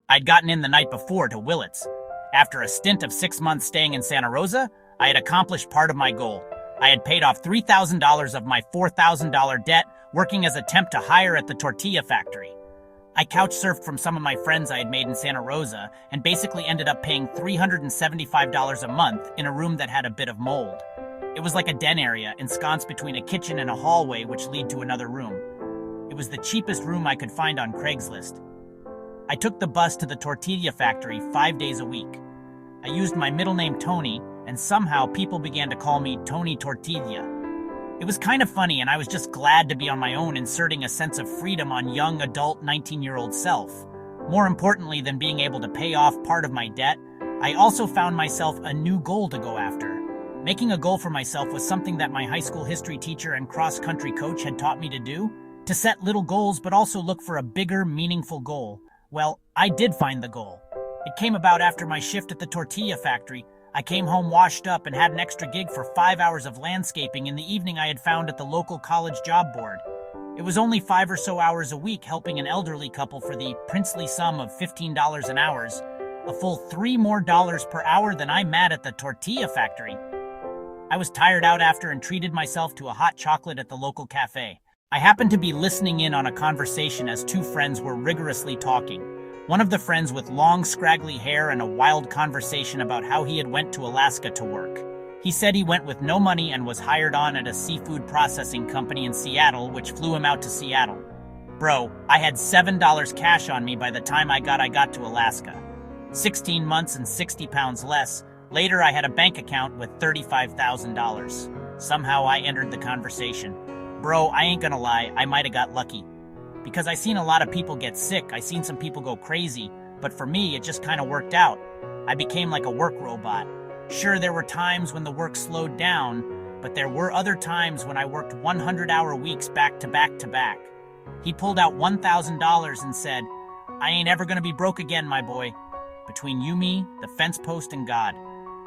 I'd gotten in the night before to Willits. After a stint of 6 months staying in Santa Rosa, I had accomplished part of my goal. I had paid off $3,000 of my $4,000 debt working as a temp to hire at the tortilla factory. I couch surfed from some of my friends I had made in Santa Rosa and basically ended up paying $375 a month in a room that had a bit of mold. It was like a den area ensconced between a kitchen and a hallway which lead to another room. It was the cheapest room I could find on Craigslist. I took the bus to the tortilla factory 5 days a week. I used my middle name Tony, and somehow people began to call me Tony Tortilla. It was kind of funny, and I was just glad to be on my own, inserting a sense of freedom on young adult 19-year-old self. More importantly than being able to pay off part of my debt, I also found myself a new goal to go after. Making a goal for myself was something that my high school history teacher and cross-country coach had taught me to do, to set little goals but also look for a bigger, meaningful goal. Well, I did find the goal. It came about after my shift at the tortilla factory. I came home washed up and had an extra gig for 5 hours of landscaping in the evening I had found at the local college job board. It was only 5 or so hours a week helping an elderly couple for the princely sum of $15 an hour, a full $3 more per hour than I made at the tortilla factory. I was tired out after and treated myself to a hot chocolate at the local cafe. I happened to be listening in on a conversation as two friends were rigorously talking. One of the friends with long, scraggly hair and a wild conversation about how he had went to Alaska to work. He said he went with no money and was hired on at a seafood processing company in Seattle, which flew him out to Seattle. Bro, I had $7 cash on me by the time I got to Alaska. 16 months and 60 pounds less. Later, I had a bank account with $35,000. Somehow I entered the conversation. Bro, I ain't gonna lie, I might have got lucky. Because I seen a lot of people get sick, I seen some people go crazy, but for me, it just kind of worked out. I became like a work robot. Sure, there were times when the work slowed down, but there were other times when I worked 100-hour weeks back to back to back. He pulled out $1,000 and said, I ain't ever gonna be broke again, my boy. Between you, me, the fence post, and God,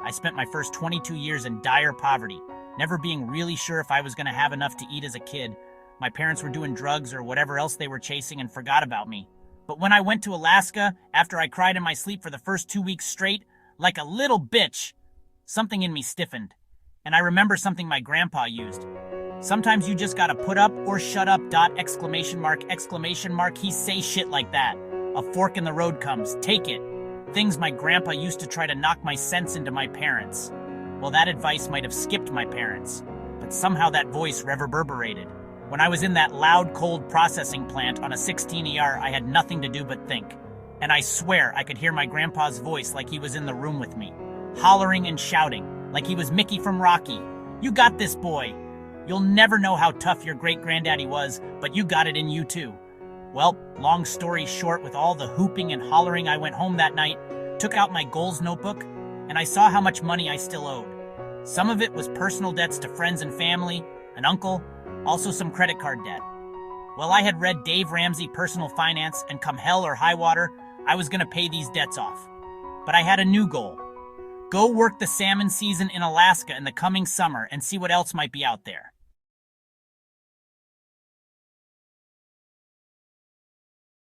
I spent my first 22 years in dire poverty, never being really sure if I was gonna have enough to eat as a kid. My parents were doing drugs or whatever else they were chasing and forgot about me. But when I went to Alaska, after I cried in my sleep for the first 2 weeks straight, like a little bitch, something in me stiffened. And I remember something my grandpa used. Sometimes you just gotta put up or shut up, ! He say shit like that. A fork in the road comes, take it. Things my grandpa used to try to knock my sense into my parents. Well, that advice might have skipped my parents, but somehow that voice reverberated. When I was in that loud, cold processing plant on a 16ER, I had nothing to do but think. And I swear I could hear my grandpa's voice like he was in the room with me, hollering and shouting, like he was Mickey from Rocky. You got this, boy. You'll never know how tough your great-granddaddy was, but you got it in you too. Well, long story short, with all the hooping and hollering, I went home that night, took out my goals notebook, and I saw how much money I still owed. Some of it was personal debts to friends and family, an uncle, also some credit card debt. Well, I had read Dave Ramsey Personal Finance, and come hell or high water, I was going to pay these debts off. But I had a new goal. Go work the salmon season in Alaska in the coming summer and see what else might be out there.